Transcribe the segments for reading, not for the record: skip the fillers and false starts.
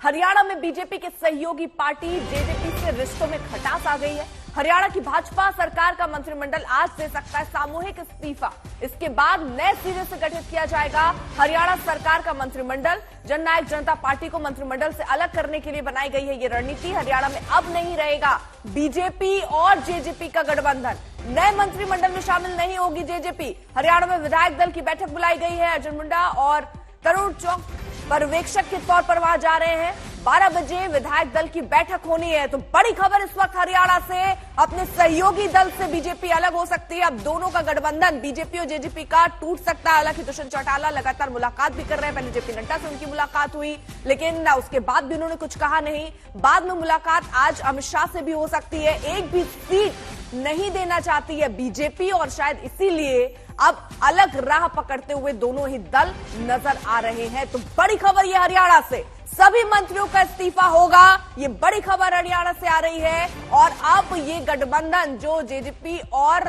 हरियाणा में बीजेपी के सहयोगी पार्टी जेजेपी से रिश्तों में खटास आ गई है। हरियाणा की भाजपा सरकार का मंत्रिमंडल आज दे सकता है सामूहिक इस्तीफा। इसके बाद नए सिरे से गठित किया जाएगा हरियाणा सरकार का मंत्रिमंडल। जननायक जनता पार्टी को मंत्रिमंडल से अलग करने के लिए बनाई गई है ये रणनीति। हरियाणा में अब नहीं रहेगा बीजेपी और जेजेपी का गठबंधन। नए मंत्रिमंडल में शामिल नहीं होगी जेजेपी। हरियाणा में विधायक दल की बैठक बुलाई गई है। अर्जुन मुंडा और तरुण चौक पर्यवेक्षक के तौर पर वहां जा रहे हैं। 12 बजे विधायक दल की बैठक होनी है। तो बड़ी खबर इस वक्त हरियाणा से, अपने सहयोगी दल से बीजेपी अलग हो सकती है। अब दोनों का गठबंधन बीजेपी और जेजेपी का टूट सकता है। हालांकि दुष्यंत चौटाला लगातार मुलाकात भी कर रहे हैं। पहले जेपी नड्डा से उनकी मुलाकात हुई, लेकिन उसके बाद भी उन्होंने कुछ कहा नहीं। बाद में मुलाकात आज अमित शाह से भी हो सकती है। एक भी सीट नहीं देना चाहती है बीजेपी और शायद इसीलिए अब अलग राह पकड़ते हुए दोनों ही दल नजर आ रहे हैं। तो बड़ी खबर ये हरियाणा से, सभी मंत्रियों का इस्तीफा होगा। ये बड़ी खबर हरियाणा से आ रही है। और अब ये गठबंधन जो जेजेपी और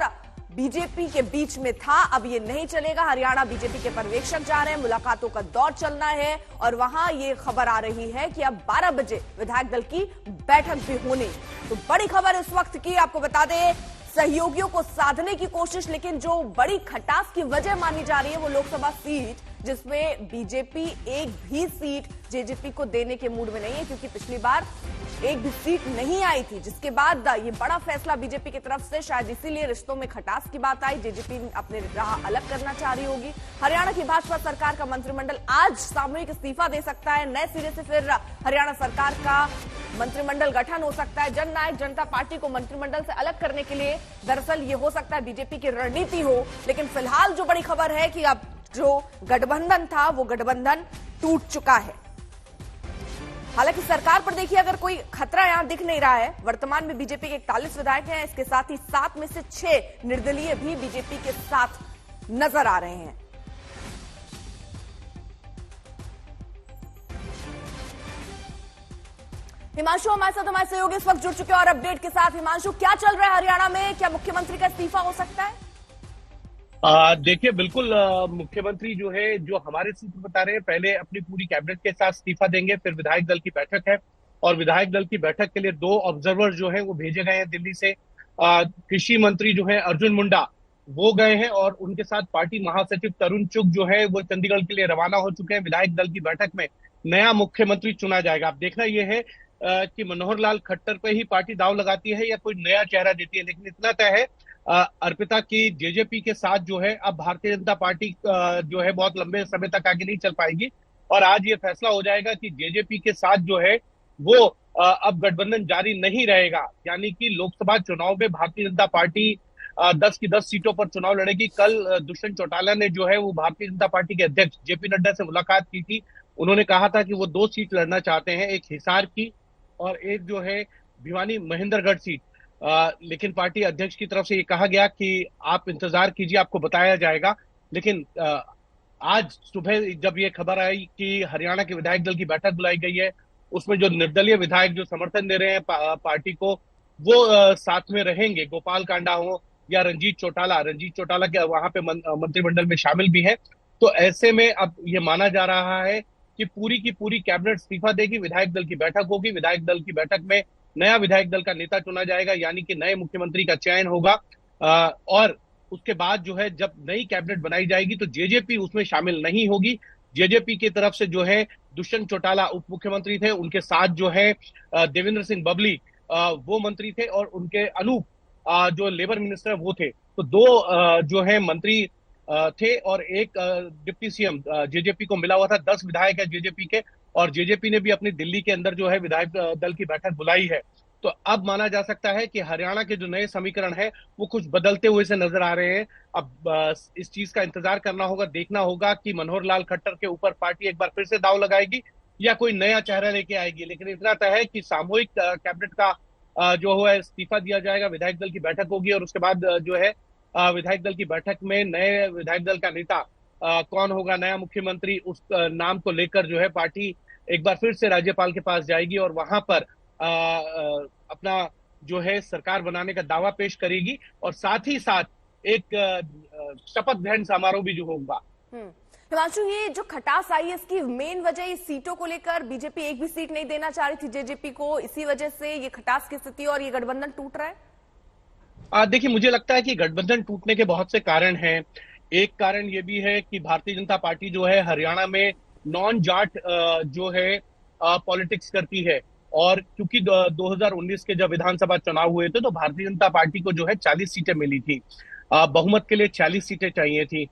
बीजेपी के बीच में था, अब ये नहीं चलेगा। हरियाणा बीजेपी के पर्यवेक्षक जा रहे हैं, मुलाकातों का दौर चलना है और वहां ये खबर आ रही है कि अब 12 बजे विधायक दल की बैठक भी होनी। तो बड़ी खबर इस वक्त की, आपको बता दें, सहयोगियों को साधने की कोशिश, लेकिन जो बड़ी खटास की वजह मानी जा रही है वो लोकसभा सीट, जिसमें बीजेपी एक भी सीट जेजेपी को देने के मूड में नहीं है, क्योंकि पिछली बार एक भी सीट नहीं आई थी, जिसके बाद ये बड़ा फैसला बीजेपी की तरफ से, शायद इसीलिए रिश्तों में खटास की बात आई। जेजेपी अपने राह अलग करना चाह रही होगी। हरियाणा की भाजपा सरकार का मंत्रिमंडल आज सामूहिक इस्तीफा दे सकता है। नए सिरे से फिर हरियाणा सरकार का मंत्रिमंडल गठन हो सकता है। जननायक जनता पार्टी को मंत्रिमंडल से अलग करने के लिए दरअसल ये हो सकता है बीजेपी की रणनीति हो। लेकिन फिलहाल जो बड़ी खबर है कि अब जो गठबंधन था वो गठबंधन टूट चुका है। हालांकि सरकार पर देखिए अगर कोई खतरा यहां दिख नहीं रहा है। वर्तमान में बीजेपी के 41 विधायक हैं, इसके साथ ही 7 में से 6 निर्दलीय भी बीजेपी के साथ नजर आ रहे हैं। हिमांशु हमारे साथ, हमारे सहयोगी इस वक्त जुड़ चुके हैं और अपडेट के साथ। हिमांशु, क्या चल रहा है हरियाणा में? क्या मुख्यमंत्री का इस्तीफा हो सकता है? देखिए, बिल्कुल मुख्यमंत्री जो है, जो हमारे सूत्र बता रहे हैं, पहले अपनी पूरी कैबिनेट के साथ इस्तीफा देंगे। फिर विधायक दल की बैठक है और विधायक दल की बैठक के लिए 2 ऑब्जर्वर जो है वो भेजे गए हैं दिल्ली से। कृषि मंत्री जो है अर्जुन मुंडा वो गए हैं और उनके साथ पार्टी महासचिव तरुण चुग जो है वो चंडीगढ़ के लिए रवाना हो चुके हैं। विधायक दल की बैठक में नया मुख्यमंत्री चुना जाएगा। अब देखना यह है कि मनोहर लाल खट्टर पे ही पार्टी दाव लगाती है या कोई नया चेहरा देती है। लेकिन इतना तय है अर्पिता की जेजेपी के साथ जो है अब भारतीय जनता पार्टी जो है बहुत लंबे समय तक आगे नहीं चल पाएगी। और आज ये फैसला हो जाएगा कि जेजेपी के साथ जो है वो अब गठबंधन जारी नहीं रहेगा। यानी कि लोकसभा चुनाव में भारतीय जनता पार्टी 10 की 10 सीटों पर चुनाव लड़ेगी। कल दुष्यंत चौटाला ने जो है वो भारतीय जनता पार्टी के अध्यक्ष जेपी नड्डा से मुलाकात की थी। उन्होंने कहा था कि वो 2 सीट लड़ना चाहते हैं, एक हिसार की और एक जो है भिवानी महेंद्रगढ़ सीट। लेकिन पार्टी अध्यक्ष की तरफ से ये कहा गया कि आप इंतजार कीजिए, आपको बताया जाएगा। लेकिन आज सुबह जब ये खबर आई कि हरियाणा के विधायक दल की बैठक बुलाई गई है, उसमें जो निर्दलीय विधायक जो समर्थन दे रहे हैं पार्टी को, वो साथ में रहेंगे। गोपाल कांडा हो या रंजीत चौटाला के वहां पे मंत्रिमंडल में शामिल भी है। तो ऐसे में अब ये माना जा रहा है कि पूरी की पूरी कैबिनेट इस्तीफा देगी। विधायक दल की बैठक होगी। विधायक दल की बैठक में नया विधायक दल का नेता चुना जाएगा, यानी कि नए मुख्यमंत्री का चयन होगा। और उसके बाद जो है जब नई कैबिनेट बनाई जाएगी तो जेजेपी उसमें शामिल नहीं होगी। जेजेपी की तरफ से जो है दुष्यंत चौटाला उप मुख्यमंत्री थे, उनके साथ जो है देवेंद्र सिंह बबली वो मंत्री थे और उनके अनूप जो लेबर मिनिस्टर वो थे। तो 2 जो है मंत्री थे और एक डिप्टी सीएम जेजेपी को मिला हुआ था। 10 विधायक है जेजेपी के और जेजेपी ने भी अपनी दिल्ली के अंदर जो है विधायक दल की बैठक बुलाई है। तो अब माना जा सकता है कि हरियाणा के जो नए समीकरण है वो कुछ बदलते हुए से नजर आ रहे हैं। अब इस चीज का इंतजार करना होगा, देखना होगा कि मनोहर लाल खट्टर के ऊपर पार्टी एक बार फिर से दाव लगाएगी या कोई नया चेहरा लेके आएगी। लेकिन इतना तय है कि सामूहिक कैबिनेट का जो है इस्तीफा दिया जाएगा। विधायक दल की बैठक होगी और उसके बाद जो है विधायक दल की बैठक में नए विधायक दल का नेता कौन होगा, नया मुख्यमंत्री, उस नाम को लेकर जो है पार्टी एक बार फिर से राज्यपाल के पास जाएगी और वहां पर अपना जो है सरकार बनाने का दावा पेश करेगी और साथ ही साथ एक शपथ ग्रहण समारोह भी जो होगा। हिमांशु, ये जो खटास आई है इसकी मेन वजह ये सीटों को लेकर बीजेपी एक भी सीट नहीं देना चाह रही थी जेजेपी को, इसी वजह से ये खटास की स्थिति और ये गठबंधन टूट रहा है। देखिए, मुझे लगता है कि गठबंधन टूटने के बहुत से कारण हैं। एक कारण ये भी है कि भारतीय जनता पार्टी जो है हरियाणा में नॉन जाट जो है पॉलिटिक्स करती है। और क्योंकि 2019 के जब विधानसभा चुनाव हुए थे तो भारतीय जनता पार्टी को जो है 40 सीटें मिली थी। बहुमत के लिए 40 सीटें चाहिए थी।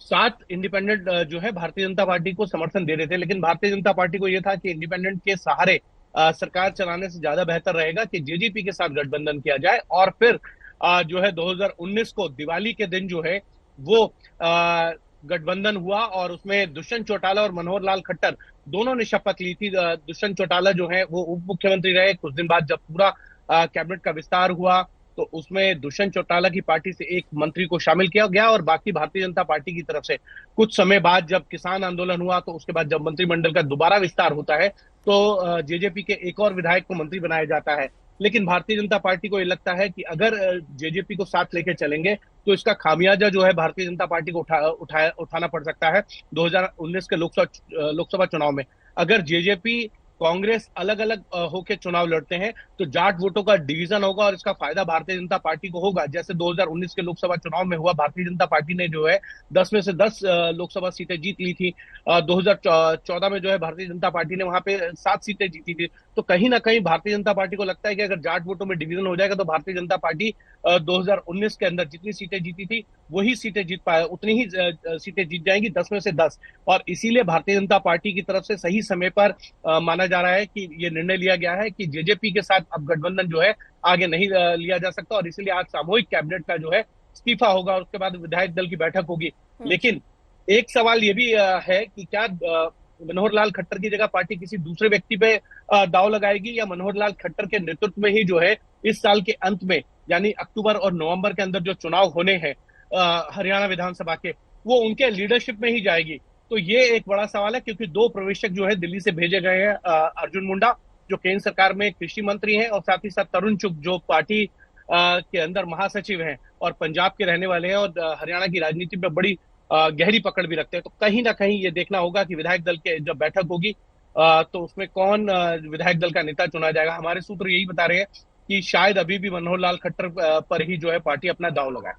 7 इंडिपेंडेंट जो है भारतीय जनता पार्टी को समर्थन दे रहे थे, लेकिन भारतीय जनता पार्टी को यह था कि इंडिपेंडेंट के सहारे सरकार चलाने से ज्यादा बेहतर रहेगा कि जेजेपी के साथ गठबंधन किया जाए। और फिर जो है 2019 को दिवाली के दिन जो है वो गठबंधन हुआ और उसमें दुष्यंत चौटाला और मनोहर लाल खट्टर दोनों ने शपथ ली थी। दुष्यंत चौटाला जो है वो उप मुख्यमंत्री रहे। कुछ दिन बाद जब पूरा कैबिनेट का विस्तार हुआ तो उसमें दुष्यंत चौटाला की पार्टी से एक मंत्री को शामिल किया गया और बाकी भारतीय जनता पार्टी की तरफ से कुछ समय बाद जब किसान आंदोलन हुआ तो उसके बाद जब मंत्रिमंडल का दोबारा विस्तार होता है तो जेजेपी के एक और विधायक को मंत्री बनाया जाता है। लेकिन भारतीय जनता पार्टी को ये लगता है कि अगर जेजेपी को साथ लेके चलेंगे तो इसका खामियाजा जो है भारतीय जनता पार्टी को उठाना पड़ सकता है 2019 के लोकसभा चुनाव में। अगर जेजेपी कांग्रेस अलग अलग होकर चुनाव लड़ते हैं तो जाट वोटों का डिवीजन होगा और इसका फायदा भारतीय जनता पार्टी को होगा। जैसे 2019 के लोकसभा चुनाव में हुआ, भारतीय जनता पार्टी ने जो है 10 में से 10 लोकसभा सीटें जीत ली थी। 2014 में जो है भारतीय जनता पार्टी ने वहां पे 7 सीटें जीती थी। तो कहीं ना कहीं भारतीय जनता पार्टी को लगता है कि अगर जाट वोटों में डिवीजन हो जाएगा तो भारतीय जनता पार्टी 2019 के अंदर जितनी सीटें जीती थी वही सीटें जीत पाए, उतनी ही सीटें जीत जाएंगी, 10 में से 10। और इसीलिए भारतीय जनता पार्टी की तरफ से सही समय पर माना जा रहा है कि ये निर्णय लिया गया है कि जेजेपी के साथ अब गठबंधन जो है आगे नहीं लिया जा सकता। और इसीलिए आज सामूहिक कैबिनेट का जो है इस्तीफा होगा और उसके बाद विधायक दल की बैठक होगी। लेकिन एक सवाल ये भी है कि क्या मनोहर लाल खट्टर की जगह पार्टी किसी दूसरे व्यक्ति पे दाव लगाएगी या मनोहर लाल खट्टर के नेतृत्व में ही जो है इस साल के अंत में यानी अक्टूबर और नवंबर के अंदर जो चुनाव होने हैं हरियाणा विधानसभा के, वो उनके लीडरशिप में ही जाएगी। तो ये एक बड़ा सवाल है क्योंकि 2 प्रवेशक जो है दिल्ली से भेजे गए हैं। अर्जुन मुंडा जो केंद्र सरकार में कृषि मंत्री हैं और साथ ही साथ तरुण चुग जो पार्टी के अंदर महासचिव हैं और पंजाब के रहने वाले हैं और हरियाणा की राजनीति में बड़ी गहरी पकड़ भी रखते हैं। तो कहीं ना कहीं ये देखना होगा कि विधायक दल के जब बैठक होगी तो उसमें कौन विधायक दल का नेता चुना जाएगा। हमारे सूत्र यही बता रहे हैं कि शायद अभी भी मनोहर लाल खट्टर पर ही जो है पार्टी अपना दांव लगाए।